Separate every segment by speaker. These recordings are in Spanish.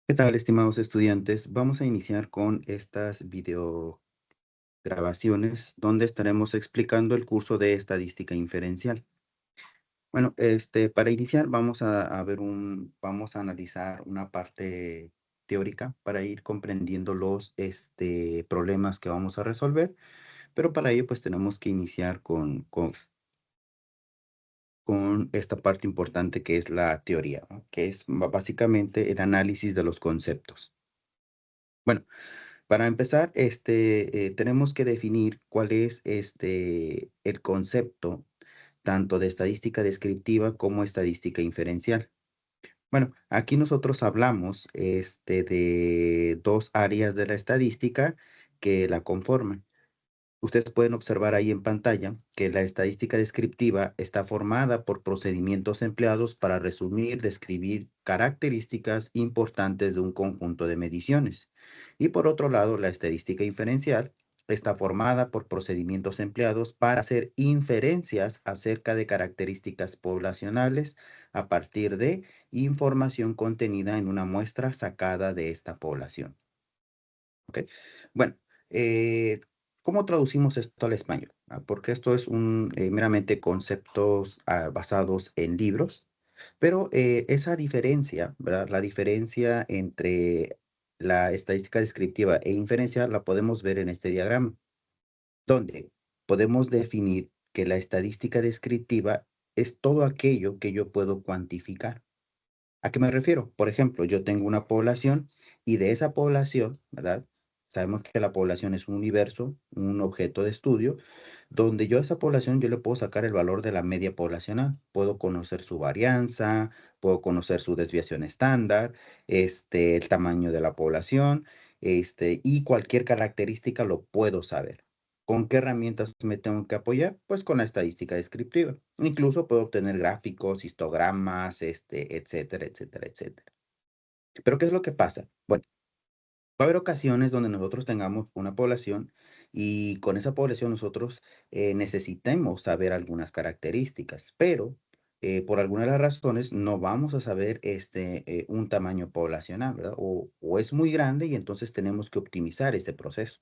Speaker 1: ¿Qué tal, estimados estudiantes? Vamos a iniciar con estas videograbaciones donde estaremos explicando el curso de estadística inferencial. Bueno, para iniciar vamos a analizar una parte teórica para ir comprendiendo los problemas que vamos a resolver, pero para ello pues tenemos que iniciar con esta parte importante que es la teoría, ¿no? Que es básicamente el análisis de los conceptos. Bueno, para empezar, tenemos que definir cuál es el concepto tanto de estadística descriptiva como estadística inferencial. Bueno, aquí nosotros hablamos de dos áreas de la estadística que la conforman. Ustedes pueden observar ahí en pantalla que la estadística descriptiva está formada por procedimientos empleados para resumir, describir características importantes de un conjunto de mediciones. Y por otro lado, la estadística inferencial está formada por procedimientos empleados para hacer inferencias acerca de características poblacionales a partir de información contenida en una muestra sacada de esta población. ¿Ok? Bueno, eh, ¿cómo traducimos esto al español? Porque esto es meramente conceptos basados en libros, pero esa diferencia, ¿verdad? La diferencia entre la estadística descriptiva e inferencial la podemos ver en este diagrama, donde podemos definir que la estadística descriptiva es todo aquello que yo puedo cuantificar. ¿A qué me refiero? Por ejemplo, yo tengo una población y de esa población, ¿verdad? Sabemos que la población es un universo, un objeto de estudio, donde yo a esa población yo le puedo sacar el valor de la media poblacional. Puedo conocer su varianza, puedo conocer su desviación estándar, el tamaño de la población, y cualquier característica lo puedo saber. ¿Con qué herramientas me tengo que apoyar? Pues con la estadística descriptiva. Incluso puedo obtener gráficos, histogramas, etcétera, etcétera, etcétera. Pero ¿qué es lo que pasa? Bueno, va a haber ocasiones donde nosotros tengamos una población y con esa población nosotros necesitemos saber algunas características, pero por alguna de las razones no vamos a saber un tamaño poblacional, ¿verdad? O es muy grande y entonces tenemos que optimizar ese proceso.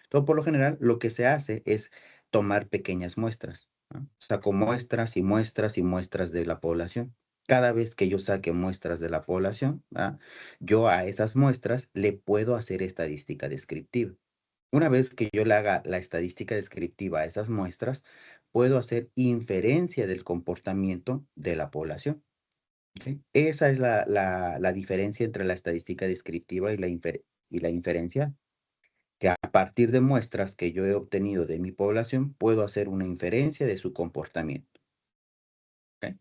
Speaker 1: Entonces, por lo general, lo que se hace es tomar pequeñas muestras, ¿no? Saco muestras y muestras y muestras de la población. Cada vez que yo saque muestras de la población, ¿verdad? Yo a esas muestras le puedo hacer estadística descriptiva. Una vez que yo le haga la estadística descriptiva a esas muestras, puedo hacer inferencia del comportamiento de la población. ¿Ok? Esa es la diferencia entre la estadística descriptiva y la inferencia, que a partir de muestras que yo he obtenido de mi población, puedo hacer una inferencia de su comportamiento. ¿Ok?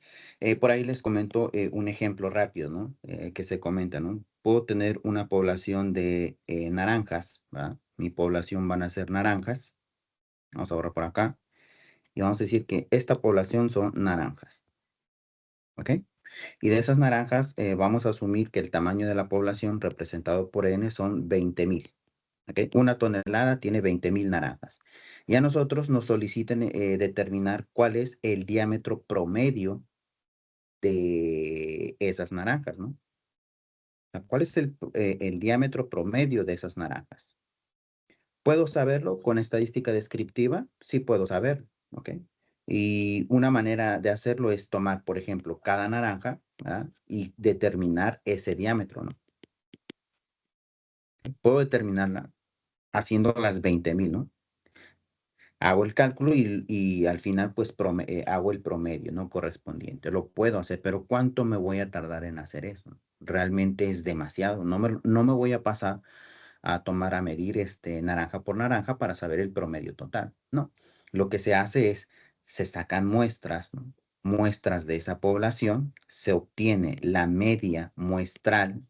Speaker 1: Por ahí les comento un ejemplo rápido, ¿no? Que se comenta, ¿no? Puedo tener una población de naranjas, ¿verdad? Mi población van a ser naranjas. Vamos a borrar por acá. Y vamos a decir que esta población son naranjas. ¿Ok? Y de esas naranjas, vamos a asumir que el tamaño de la población representado por N son 20,000. ¿Ok? Una tonelada tiene 20,000 naranjas. Y a nosotros nos solicitan determinar cuál es el diámetro promedio de esas naranjas, ¿no? O sea, ¿cuál es el diámetro promedio de esas naranjas? ¿Puedo saberlo con estadística descriptiva? Sí puedo saberlo, ¿ok? Y una manera de hacerlo es tomar, por ejemplo, cada naranja, ¿verdad? Y determinar ese diámetro, ¿no? Puedo determinarla haciendo las 20,000, ¿no? Hago el cálculo y al final, pues, hago el promedio, ¿no? Correspondiente. Lo puedo hacer, pero ¿cuánto me voy a tardar en hacer eso? Realmente es demasiado. No me voy a pasar a tomar a medir, naranja por naranja para saber el promedio total. No. Lo que se hace es, se sacan muestras, ¿no? Muestras de esa población, se obtiene la media muestral,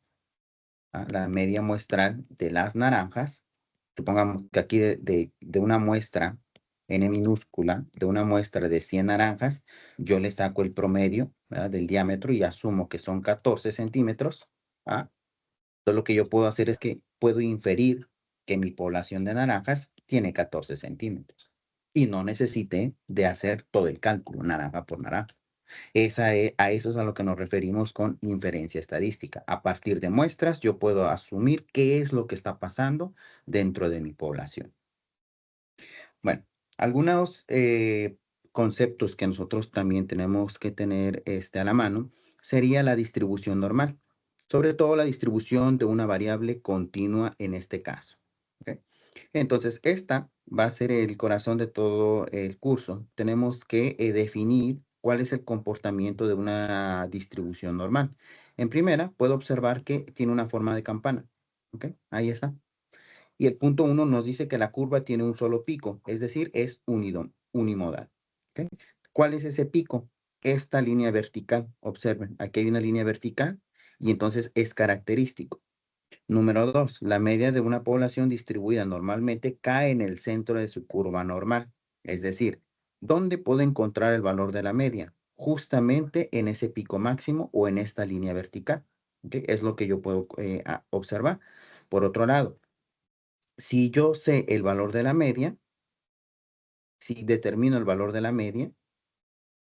Speaker 1: la media muestral de las naranjas. Supongamos que aquí de una muestra N minúscula, de una muestra de 100 naranjas, yo le saco el promedio, ¿verdad? Del diámetro y asumo que son 14 centímetros. ¿Ah? Entonces lo que yo puedo hacer es que puedo inferir que mi población de naranjas tiene 14 centímetros. Y no necesité de hacer todo el cálculo, naranja por naranja. A eso es a lo que nos referimos con inferencia estadística. A partir de muestras, yo puedo asumir qué es lo que está pasando dentro de mi población. Bueno, algunos conceptos que nosotros también tenemos que tener a la mano sería la distribución normal, sobre todo la distribución de una variable continua en este caso. ¿Ok? Entonces, esta va a ser el corazón de todo el curso. Tenemos que definir cuál es el comportamiento de una distribución normal. En primera, puedo observar que tiene una forma de campana. ¿Ok? Ahí está. Y el punto 1 nos dice que la curva tiene un solo pico, es decir, es unimodal. ¿Ok? ¿Cuál es ese pico? Esta línea vertical. Observen, aquí hay una línea vertical y entonces es característico. Número 2, la media de una población distribuida normalmente cae en el centro de su curva normal. Es decir, ¿dónde puedo encontrar el valor de la media? Justamente en ese pico máximo o en esta línea vertical. ¿Ok? Es lo que yo puedo observar. Por otro lado, si yo sé el valor de la media, si determino el valor de la media,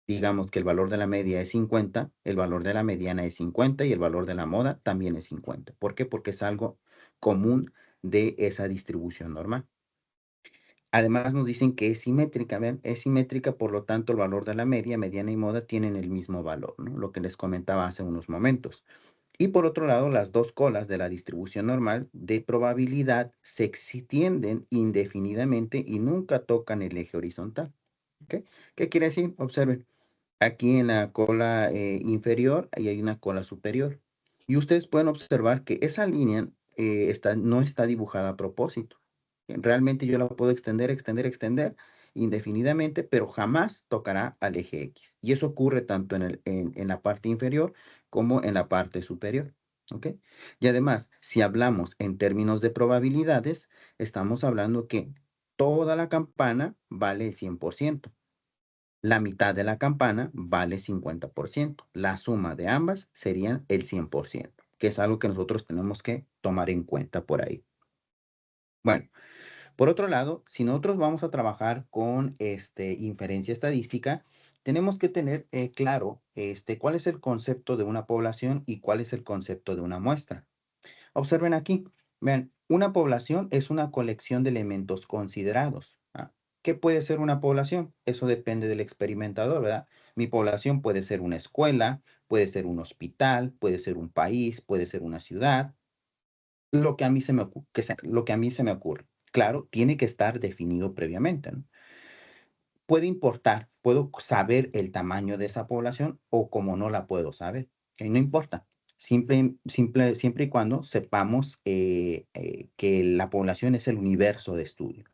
Speaker 1: digamos que el valor de la media es 50, el valor de la mediana es 50 y el valor de la moda también es 50. ¿Por qué? Porque es algo común de esa distribución normal. Además nos dicen que es simétrica, ¿ven? Es simétrica, por lo tanto el valor de la media, mediana y moda tienen el mismo valor, ¿no? Lo que les comentaba hace unos momentos. Y por otro lado, las dos colas de la distribución normal de probabilidad se extienden indefinidamente y nunca tocan el eje horizontal. ¿Ok? ¿Qué quiere decir? Observen, aquí en la cola inferior ahí hay una cola superior. Y ustedes pueden observar que esa línea no está dibujada a propósito. Realmente yo la puedo extender, extender, extender indefinidamente, pero jamás tocará al eje X. Y eso ocurre tanto en la parte inferior como en la parte superior. ¿Ok? Y además, si hablamos en términos de probabilidades, estamos hablando que toda la campana vale el 100%. La mitad de la campana vale 50%. La suma de ambas serían el 100%, que es algo que nosotros tenemos que tomar en cuenta por ahí. Bueno, por otro lado, si nosotros vamos a trabajar con inferencia estadística, tenemos que tener claro cuál es el concepto de una población y cuál es el concepto de una muestra. Observen aquí, vean, una población es una colección de elementos considerados. ¿Qué puede ser una población? Eso depende del experimentador, ¿verdad? Mi población puede ser una escuela, puede ser un hospital, puede ser un país, puede ser una ciudad, lo que a mí se me lo que a mí se me ocurre. Claro, tiene que estar definido previamente, ¿no? Puede importar, puedo saber el tamaño de esa población o como no la puedo saber, que no importa. Siempre y cuando sepamos que la población es el universo de estudio.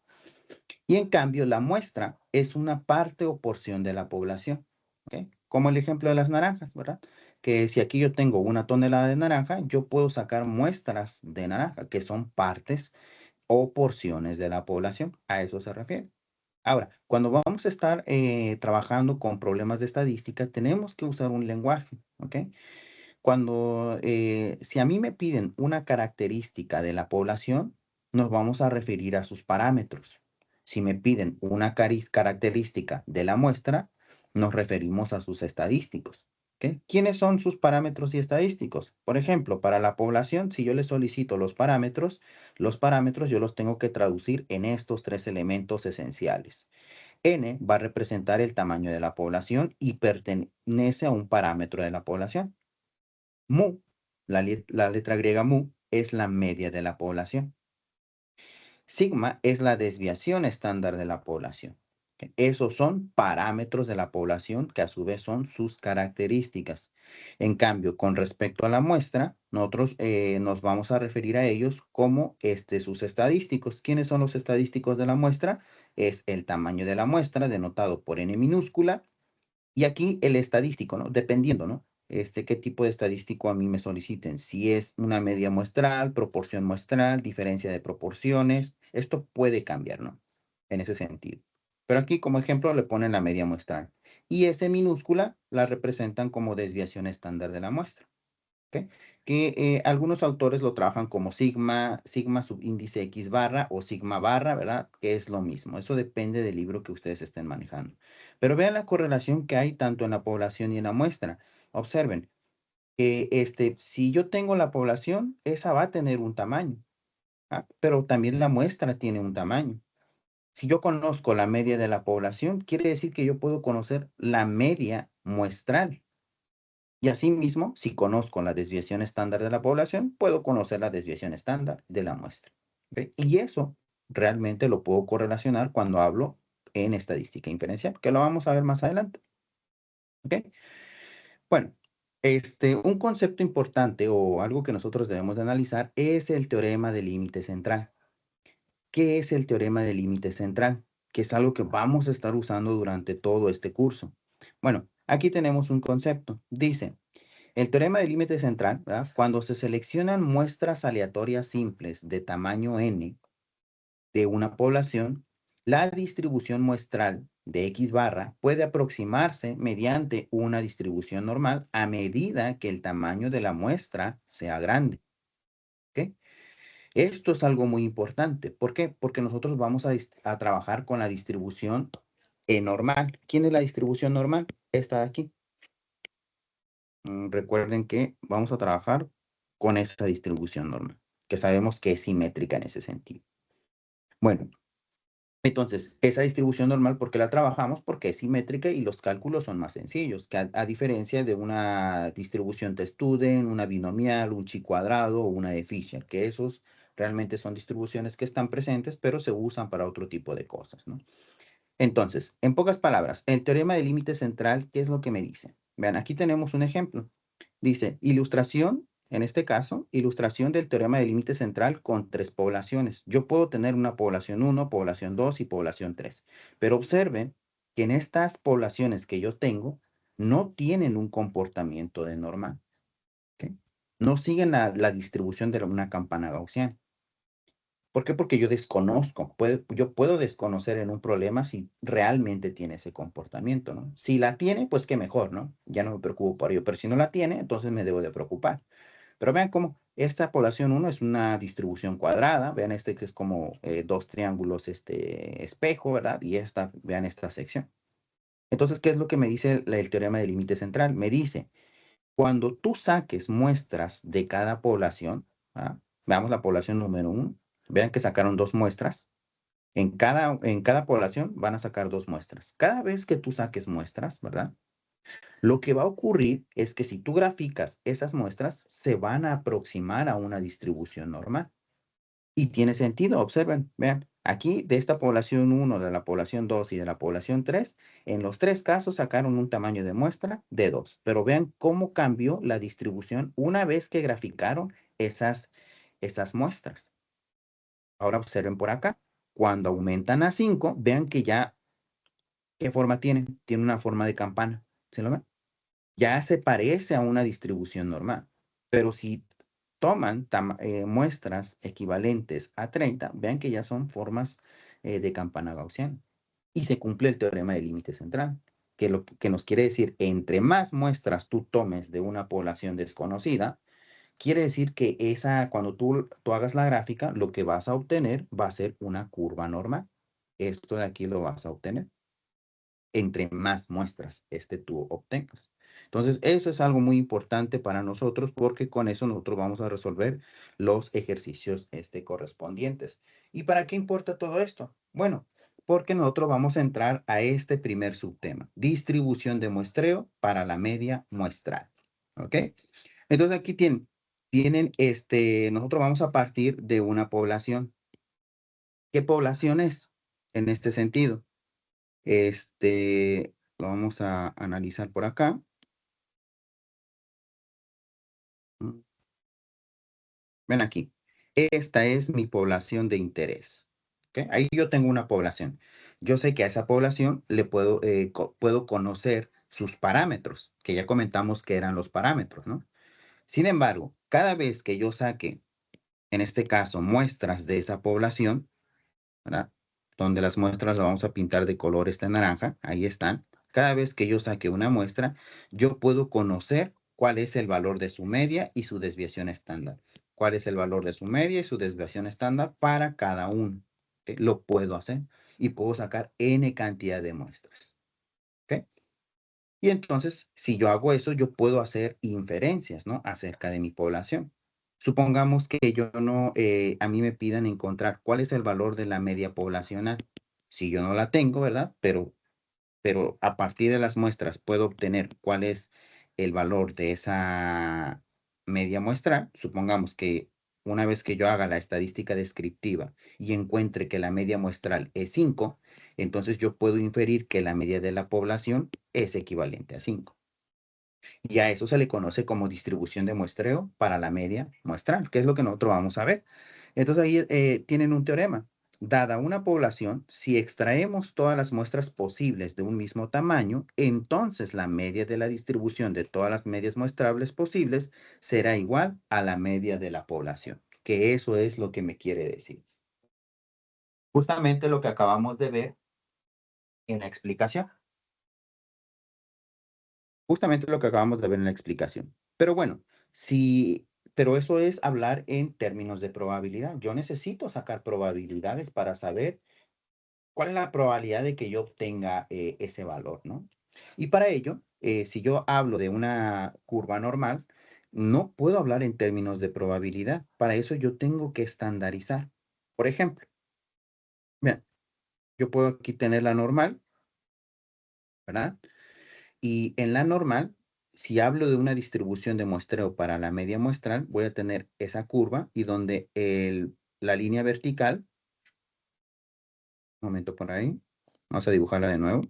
Speaker 1: Y en cambio, la muestra es una parte o porción de la población. ¿Ok? Como el ejemplo de las naranjas, ¿verdad? Que si aquí yo tengo 1 tonelada de naranja, yo puedo sacar muestras de naranja, que son partes o porciones de la población. A eso se refiere. Ahora, cuando vamos a estar trabajando con problemas de estadística, tenemos que usar un lenguaje, ¿ok? Si a mí me piden una característica de la población, nos vamos a referir a sus parámetros. Si me piden una característica de la muestra, nos referimos a sus estadísticos. ¿Ok? ¿Quiénes son sus parámetros y estadísticos? Por ejemplo, para la población, si yo le solicito los parámetros yo los tengo que traducir en estos 3 elementos esenciales. N va a representar el tamaño de la población y pertenece a un parámetro de la población. Mu, la letra griega mu, es la media de la población. Sigma es la desviación estándar de la población. Esos son parámetros de la población que a su vez son sus características. En cambio, con respecto a la muestra, nosotros nos vamos a referir a ellos como sus estadísticos. ¿Quiénes son los estadísticos de la muestra? Es el tamaño de la muestra, denotado por n minúscula, y aquí el estadístico, ¿no? Dependiendo, ¿no? Qué tipo de estadístico a mí me soliciten. Si es una media muestral, proporción muestral, diferencia de proporciones, esto puede cambiar, ¿no? En ese sentido. Pero aquí como ejemplo le ponen la media muestral. Y S minúscula la representan como desviación estándar de la muestra. ¿ok? Que algunos autores lo trabajan como sigma, sigma subíndice X barra o sigma barra, ¿verdad? Que es lo mismo. Eso depende del libro que ustedes estén manejando. Pero vean la correlación que hay tanto en la población y en la muestra. Observen que si yo tengo la población, esa va a tener un tamaño, ¿ah? Pero también la muestra tiene un tamaño. Si yo conozco la media de la población, quiere decir que yo puedo conocer la media muestral. Y asimismo, si conozco la desviación estándar de la población, puedo conocer la desviación estándar de la muestra. ¿Ok? Y eso realmente lo puedo correlacionar cuando hablo en estadística inferencial, que lo vamos a ver más adelante. ¿Ok? Bueno, un concepto importante o algo que nosotros debemos de analizar es el teorema del límite central. ¿Qué es el teorema del límite central? Que es algo que vamos a estar usando durante todo este curso. Bueno, aquí tenemos un concepto. Dice, el teorema del límite central, ¿verdad? Cuando se seleccionan muestras aleatorias simples de tamaño n de una población, la distribución muestral de X barra puede aproximarse mediante una distribución normal a medida que el tamaño de la muestra sea grande. ¿Ok? Esto es algo muy importante. ¿Por qué? Porque nosotros vamos a trabajar con la distribución normal. ¿Quién es la distribución normal? Esta de aquí. Recuerden que vamos a trabajar con esa distribución normal, que sabemos que es simétrica en ese sentido. Bueno, entonces, esa distribución normal, ¿por qué la trabajamos? Porque es simétrica y los cálculos son más sencillos, que a diferencia de una distribución de Student, una binomial, un chi cuadrado o una de Fisher, que esos realmente son distribuciones que están presentes, pero se usan para otro tipo de cosas, ¿no? Entonces, en pocas palabras, el teorema del límite central, ¿qué es lo que me dice? Vean, aquí tenemos un ejemplo. Dice, ilustración, en este caso, ilustración del teorema del límite central con 3 poblaciones. Yo puedo tener una población 1, población 2 y población 3. Pero observen que en estas poblaciones que yo tengo, no tienen un comportamiento de normal. ¿Ok? No siguen la distribución de una campana gaussiana. ¿Por qué? Porque yo desconozco, yo puedo desconocer en un problema si realmente tiene ese comportamiento, ¿no? Si la tiene, pues qué mejor, ¿no? Ya no me preocupo por ello, pero si no la tiene, entonces me debo de preocupar. Pero vean cómo esta población 1 es una distribución cuadrada, vean que es como dos triángulos espejo, ¿verdad? Y vean esta sección. Entonces, ¿qué es lo que me dice el teorema del límite central? Me dice, cuando tú saques muestras de cada población, ¿ah? Veamos la población número 1, vean que sacaron 2 muestras. En cada población van a sacar 2 muestras. Cada vez que tú saques muestras, ¿verdad? Lo que va a ocurrir es que si tú graficas esas muestras, se van a aproximar a una distribución normal. Y tiene sentido, observen, vean, aquí de esta población 1, de la población 2 y de la población 3, en los 3 casos sacaron un tamaño de muestra de 2. Pero vean cómo cambió la distribución una vez que graficaron esas muestras. Ahora observen por acá. Cuando aumentan a 5, vean que ya, ¿qué forma tienen? Tiene una forma de campana. ¿Se lo ven? Ya se parece a una distribución normal. Pero si toman muestras equivalentes a 30, vean que ya son formas de campana gaussiana. Y se cumple el teorema del límite central, que lo que nos quiere decir, entre más muestras tú tomes de una población desconocida, quiere decir que cuando tú hagas la gráfica, lo que vas a obtener va a ser una curva normal. Esto de aquí lo vas a obtener entre más muestras tú obtengas. Entonces, eso es algo muy importante para nosotros porque con eso nosotros vamos a resolver los ejercicios correspondientes. ¿Y para qué importa todo esto? Bueno, porque nosotros vamos a entrar a este primer subtema, distribución de muestreo para la media muestral. ¿Ok? Entonces, aquí tienen nosotros vamos a partir de una población. ¿Qué población es en este sentido? Lo vamos a analizar por acá. Mm, Ven aquí. Esta es mi población de interés. ¿Ok? Ahí yo tengo una población. Yo sé que a esa población le puedo conocer sus parámetros, que ya comentamos que eran los parámetros, ¿no? Sin embargo, cada vez que yo saque, en este caso, muestras de esa población, ¿verdad? Donde las muestras las vamos a pintar de color naranja, ahí están. Cada vez que yo saque una muestra, yo puedo conocer cuál es el valor de su media y su desviación estándar. ¿Cuál es el valor de su media y su desviación estándar para cada uno? ¿Okay? Lo puedo hacer y puedo sacar n cantidad de muestras. ¿Okay? Y entonces, si yo hago eso, yo puedo hacer inferencias, ¿no? Acerca de mi población. Supongamos que yo no, a mí me pidan encontrar cuál es el valor de la media poblacional. Si yo no la tengo, ¿verdad? Pero a partir de las muestras puedo obtener cuál es el valor de esa media muestral. Supongamos que una vez que yo haga la estadística descriptiva y encuentre que la media muestral es 5, entonces yo puedo inferir que la media de la población es equivalente a 5. Y a eso se le conoce como distribución de muestreo para la media muestral, que es lo que nosotros vamos a ver. Entonces ahí tienen un teorema. Dada una población, si extraemos todas las muestras posibles de un mismo tamaño, entonces la media de la distribución de todas las medias muestrables posibles será igual a la media de la población, que eso es lo que me quiere decir. Justamente lo que acabamos de ver en la explicación. Justamente lo que acabamos de ver en la explicación. Pero bueno, pero eso es hablar en términos de probabilidad. Yo necesito sacar probabilidades para saber cuál es la probabilidad de que yo obtenga ese valor, ¿no? Y para ello, si yo hablo de una curva normal, no puedo hablar en términos de probabilidad. Para eso yo tengo que estandarizar. Por ejemplo, mira, yo puedo aquí tener la normal, ¿verdad? Y en la normal, si hablo de una distribución de muestreo para la media muestral, voy a tener esa curva y donde la línea vertical, un momento por ahí, vamos a dibujarla de nuevo.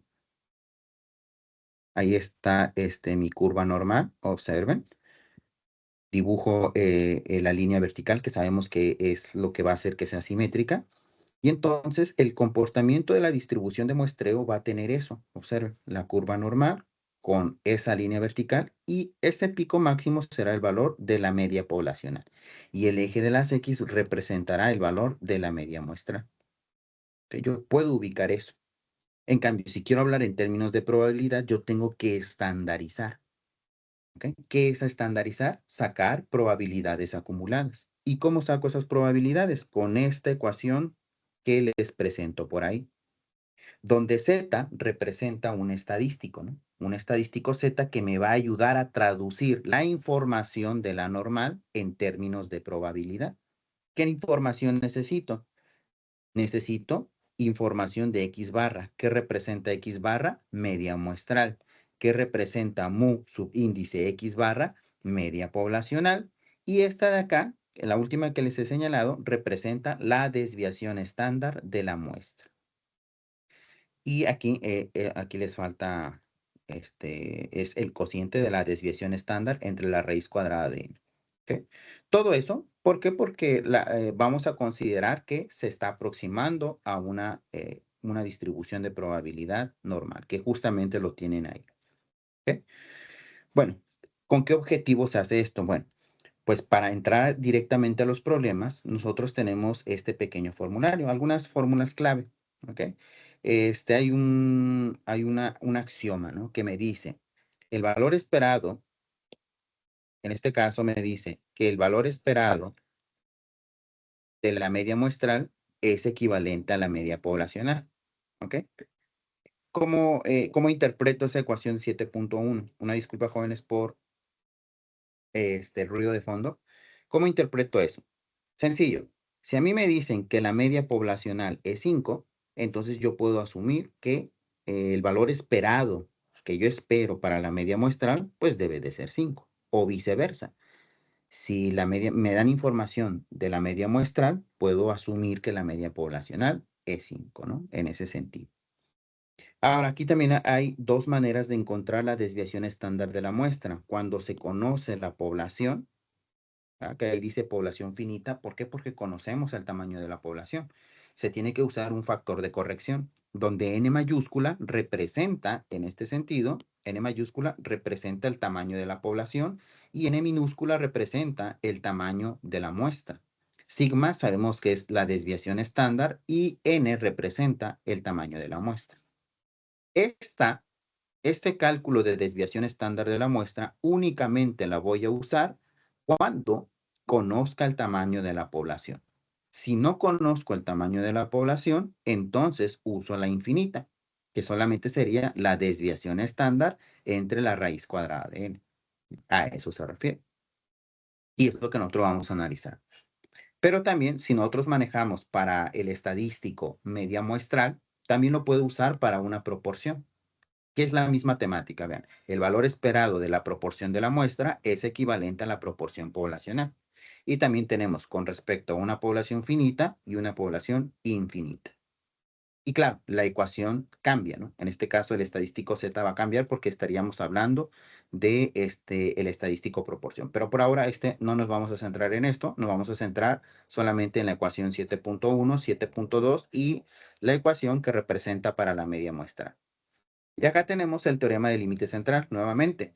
Speaker 1: Ahí está mi curva normal, observen. Dibujo la línea vertical, que sabemos que es lo que va a hacer que sea simétrica. Y entonces el comportamiento de la distribución de muestreo va a tener eso. Observen, la curva normal con esa línea vertical y ese pico máximo será el valor de la media poblacional. Y el eje de las X representará el valor de la media muestral. ¿Okay? Yo puedo ubicar eso. En cambio, si quiero hablar en términos de probabilidad, yo tengo que estandarizar. ¿Okay? ¿Qué es estandarizar? Sacar probabilidades acumuladas. ¿Y cómo saco esas probabilidades? Con esta ecuación que les presento por ahí, donde Z representa un estadístico, ¿no? Un estadístico Z que me va a ayudar a traducir la información de la normal en términos de probabilidad. ¿Qué información necesito? Necesito información de X barra. ¿Qué representa X barra? Media muestral. ¿Qué representa mu subíndice X barra? Media poblacional. Y esta de acá, la última que les he señalado, representa la desviación estándar de la muestra. Y aquí les falta, es el cociente de la desviación estándar entre la raíz cuadrada de n. ¿Okay? Todo eso, ¿por qué? Porque vamos a considerar que se está aproximando a una distribución de probabilidad normal, que justamente lo tienen ahí. ¿Okay? Bueno, ¿con qué objetivo se hace esto? Bueno, pues para entrar directamente a los problemas, nosotros tenemos este pequeño formulario, algunas fórmulas clave, ¿ok? Hay un axioma, ¿no? Que me dice, el valor esperado, en este caso me dice que el valor esperado de la media muestral es equivalente a la media poblacional, ¿ok? ¿Cómo interpreto esa ecuación 7.1? Una disculpa, jóvenes, por el ruido de fondo. ¿Cómo interpreto eso? Sencillo. Si a mí me dicen que la media poblacional es 5, entonces yo puedo asumir que el valor esperado que yo espero para la media muestral, pues debe de ser 5, o viceversa. Si me dan información de la media muestral, puedo asumir que la media poblacional es 5, ¿no? En ese sentido. Ahora, aquí también hay dos maneras de encontrar la desviación estándar de la muestra. Cuando se conoce la población, que ahí dice población finita. ¿Por qué? Porque conocemos el tamaño de la población. Se tiene que usar un factor de corrección, donde n mayúscula representa, en este sentido, n mayúscula representa el tamaño de la población y n minúscula representa el tamaño de la muestra. Sigma sabemos que es la desviación estándar y n representa el tamaño de la muestra. Esta este cálculo de desviación estándar de la muestra únicamente la voy a usar cuando conozca el tamaño de la población. Si no conozco el tamaño de la población, entonces uso la infinita, que solamente sería la desviación estándar entre la raíz cuadrada de n. A eso se refiere. Y es lo que nosotros vamos a analizar. Pero también, si nosotros manejamos para el estadístico media muestral, también lo puedo usar para una proporción, que es la misma temática. Vean, el valor esperado de la proporción de la muestra es equivalente a la proporción poblacional. Y también tenemos con respecto a una población finita y una población infinita. Y claro, la ecuación cambia, ¿no? En este caso, el estadístico Z va a cambiar porque estaríamos hablando de el estadístico proporción. Pero por ahora no nos vamos a centrar en esto, nos vamos a centrar solamente en la ecuación 7.1, 7.2 y la ecuación que representa para la media muestra. Y acá tenemos el teorema del límite central nuevamente.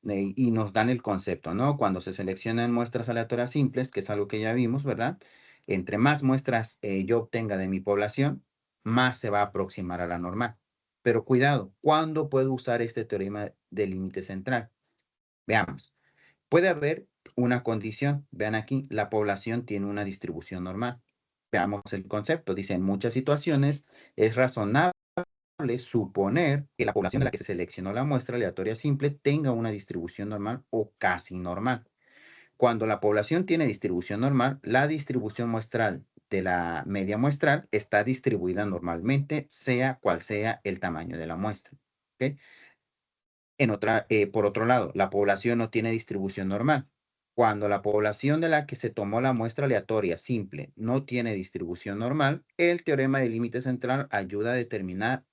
Speaker 1: Y nos dan el concepto, ¿no? Cuando se seleccionan muestras aleatorias simples, que es algo que ya vimos, ¿verdad? Entre más muestras yo obtenga de mi población, más se va a aproximar a la normal. Pero cuidado, ¿cuándo puedo usar este teorema del límite central? Veamos. Puede haber una condición. Vean aquí, la población tiene una distribución normal. Veamos el concepto. Dice, en muchas situaciones es razonable suponer que la población de la que se seleccionó la muestra aleatoria simple tenga una distribución normal o casi normal. Cuando la población tiene distribución normal, la distribución muestral de la media muestral está distribuida normalmente, sea cual sea el tamaño de la muestra. ¿Okay? Por otro lado, la población no tiene distribución normal. Cuando la población de la que se tomó la muestra aleatoria simple no tiene distribución normal, el teorema del límite central ayuda a determinar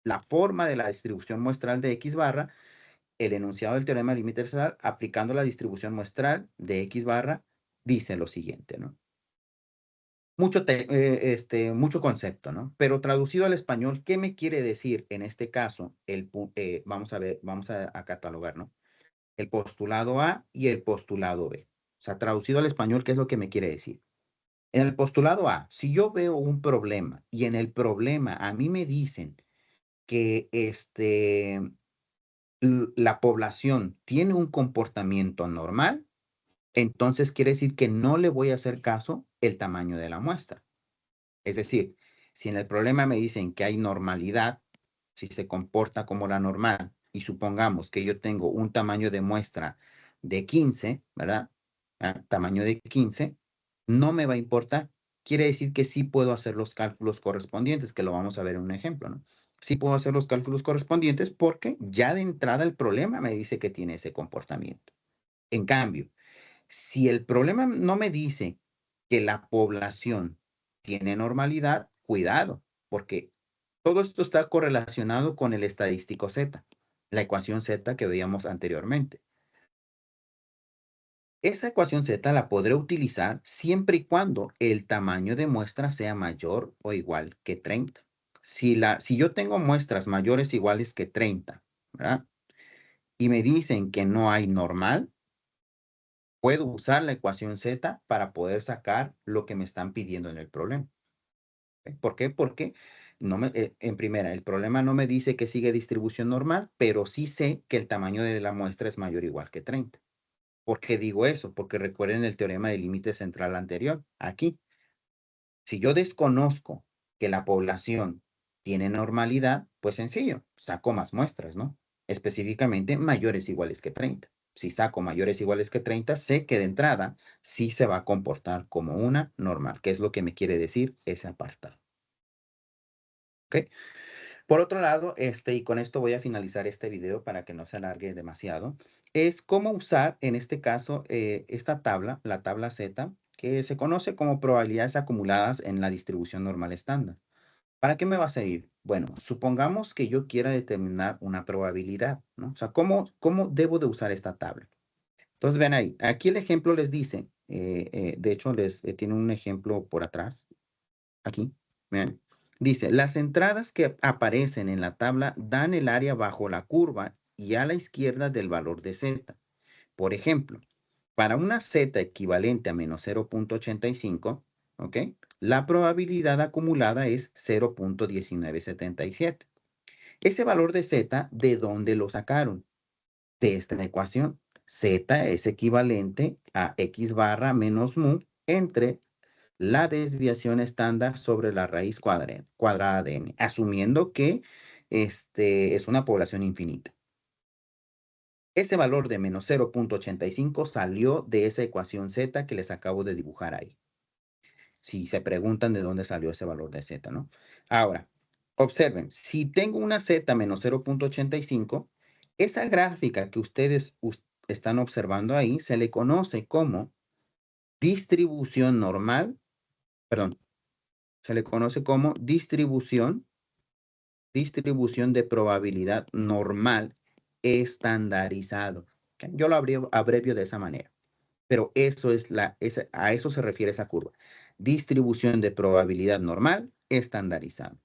Speaker 1: la forma de la distribución muestral de X barra, el enunciado del teorema del límite central, aplicando la distribución muestral de X barra, dice lo siguiente, ¿no? Mucho concepto, ¿no? Pero traducido al español, ¿qué me quiere decir en este caso? Vamos a ver, vamos a catalogar, ¿no? El postulado A y el postulado B. O sea, traducido al español, ¿qué es lo que me quiere decir? En el postulado A, si yo veo un problema y en el problema a mí me dicen que la población tiene un comportamiento normal, entonces quiere decir que no le voy a hacer caso el tamaño de la muestra. Es decir, si en el problema me dicen que hay normalidad, si se comporta como la normal, y supongamos que yo tengo un tamaño de muestra de 15, ¿verdad? Tamaño de 15, no me va a importar. Quiere decir que sí puedo hacer los cálculos correspondientes, que lo vamos a ver en un ejemplo, ¿no? Sí puedo hacer los cálculos correspondientes porque ya de entrada el problema me dice que tiene ese comportamiento. En cambio, si el problema no me dice que la población tiene normalidad, cuidado, porque todo esto está correlacionado con el estadístico Z, la ecuación Z que veíamos anteriormente. Esa ecuación Z la podré utilizar siempre y cuando el tamaño de muestra sea mayor o igual que 30. Si yo tengo muestras mayores o iguales que 30, ¿verdad? Y me dicen que no hay normal, puedo usar la ecuación Z para poder sacar lo que me están pidiendo en el problema. ¿Por qué? Porque en primera, el problema no me dice que sigue distribución normal, pero sí sé que el tamaño de la muestra es mayor o igual que 30. ¿Por qué digo eso? Porque recuerden el teorema del límite central anterior. Aquí, si yo desconozco que la población tiene normalidad, pues sencillo, saco más muestras, ¿no? Específicamente mayores o iguales que 30. Si saco mayores o iguales que 30, sé que de entrada sí se va a comportar como una normal, que es lo que me quiere decir ese apartado. ¿Ok? Por otro lado, y con esto voy a finalizar este video para que no se alargue demasiado, es cómo usar, en este caso, esta tabla, la tabla Z, que se conoce como probabilidades acumuladas en la distribución normal estándar. ¿Para qué me va a servir? Bueno, supongamos que yo quiera determinar una probabilidad, ¿no? O sea, ¿cómo debo de usar esta tabla? Entonces, ven ahí, aquí el ejemplo les dice, de hecho, tiene un ejemplo por atrás, aquí, vean. Dice, las entradas que aparecen en la tabla dan el área bajo la curva y a la izquierda del valor de Z. Por ejemplo, para una Z equivalente a menos 0.85, ¿ok? La probabilidad acumulada es 0.1977. Ese valor de z, ¿de dónde lo sacaron? De esta ecuación. Z es equivalente a x barra menos mu entre la desviación estándar sobre la raíz cuadrada de n, asumiendo que es una población infinita. Ese valor de menos 0.85 salió de esa ecuación z que les acabo de dibujar ahí. Si se preguntan de dónde salió ese valor de z, ¿no? Ahora, observen, si tengo una z menos 0.85, esa gráfica que ustedes están observando ahí se le conoce como distribución normal, perdón, se le conoce como distribución de probabilidad normal estandarizado. ¿Okay? Yo lo abrevio de esa manera, pero a eso se refiere esa curva. Distribución de probabilidad normal estandarizado.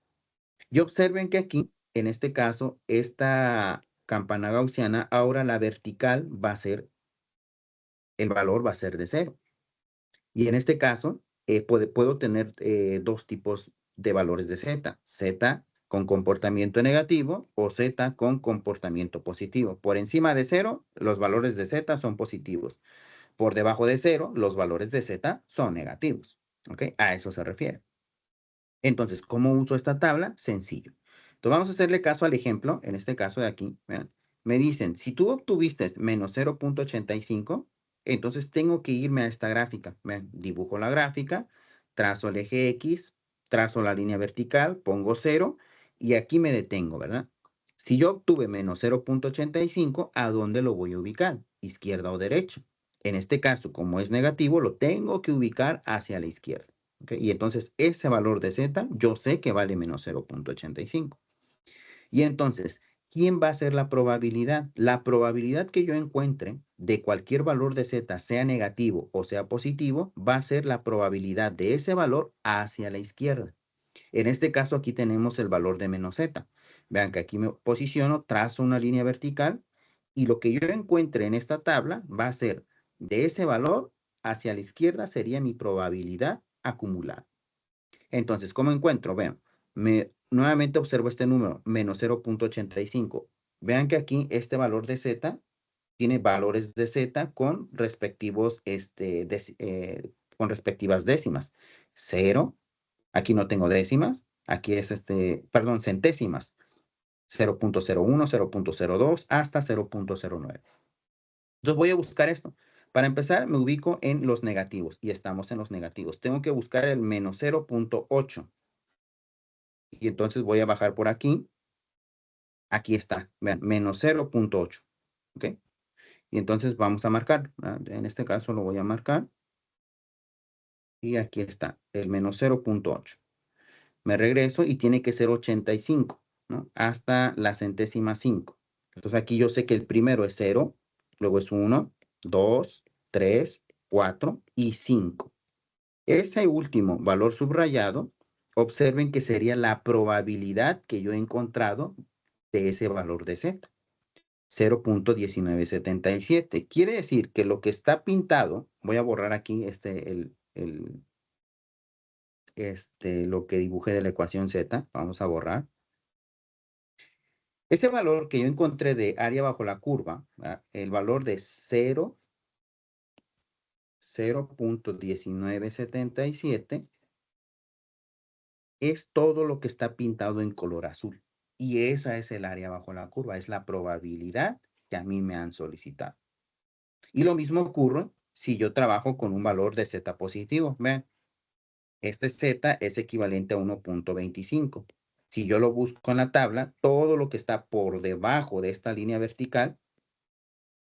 Speaker 1: Y observen que aquí, en este caso, esta campana gaussiana, ahora la vertical va a ser, el valor va a ser de 0. Y en este caso, puedo tener dos tipos de valores de z. Z con comportamiento negativo o z con comportamiento positivo. Por encima de 0, los valores de z son positivos. Por debajo de 0, los valores de z son negativos. ¿Ok? A eso se refiere. Entonces, ¿cómo uso esta tabla? Sencillo. Entonces, vamos a hacerle caso al ejemplo, en este caso de aquí. ¿Vean? Me dicen, si tú obtuviste menos 0.85, entonces tengo que irme a esta gráfica. ¿Vean? Dibujo la gráfica, trazo el eje X, trazo la línea vertical, pongo 0 y aquí me detengo, ¿verdad? Si yo obtuve menos 0.85, ¿a dónde lo voy a ubicar? ¿Izquierda o derecha? En este caso, como es negativo, lo tengo que ubicar hacia la izquierda. ¿Okay? Y entonces ese valor de z yo sé que vale menos 0.85. Y entonces, ¿quién va a ser la probabilidad? La probabilidad que yo encuentre de cualquier valor de z, sea negativo o sea positivo, va a ser la probabilidad de ese valor hacia la izquierda. En este caso, aquí tenemos el valor de menos z. Vean que aquí me posiciono, trazo una línea vertical y lo que yo encuentre en esta tabla va a ser de ese valor hacia la izquierda sería mi probabilidad acumulada. Entonces, ¿cómo encuentro? Vean, nuevamente observo este número, menos 0.85. Vean que aquí este valor de z tiene valores de z con respectivos, con respectivas décimas. 0, aquí no tengo décimas, aquí es perdón, centésimas. 0.01, 0.02 hasta 0.09. Entonces voy a buscar esto. Para empezar, me ubico en los negativos y estamos en los negativos. Tengo que buscar el menos 0.8. Y entonces voy a bajar por aquí. Aquí está, vean, menos 0.8. ¿Ok? Y entonces vamos a marcar. En este caso lo voy a marcar. Y aquí está, el menos 0.8. Me regreso y tiene que ser 85, ¿no? Hasta la centésima 5. Entonces aquí yo sé que el primero es 0, luego es 1, 2, 3, 4 y 5. Ese último valor subrayado, observen que sería la probabilidad que yo he encontrado de ese valor de z. 0.1977. Quiere decir que lo que está pintado, voy a borrar aquí lo que dibujé de la ecuación z, vamos a borrar. Ese valor que yo encontré de área bajo la curva, ¿verdad? El valor de 0.1977 es todo lo que está pintado en color azul. Y esa es el área bajo la curva, es la probabilidad que a mí me han solicitado. Y lo mismo ocurre si yo trabajo con un valor de z positivo. Vean, este z es equivalente a 1.25. Si yo lo busco en la tabla, todo lo que está por debajo de esta línea vertical,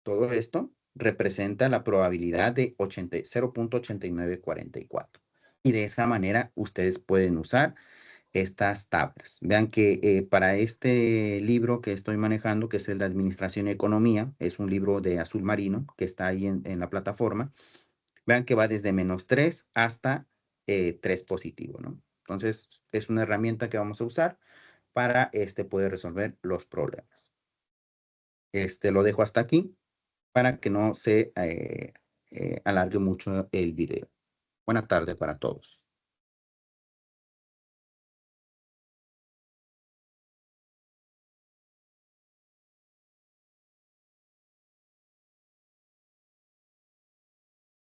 Speaker 1: todo esto representa la probabilidad de 0.8944. Y de esa manera ustedes pueden usar estas tablas. Vean que para este libro que estoy manejando, que es el de Administración y Economía, es un libro de azul marino que está ahí en la plataforma. Vean que va desde menos 3 hasta 3 positivo, ¿no? Entonces, es una herramienta que vamos a usar para poder resolver los problemas. Lo dejo hasta aquí para que no se alargue mucho el video. Buena tarde para todos.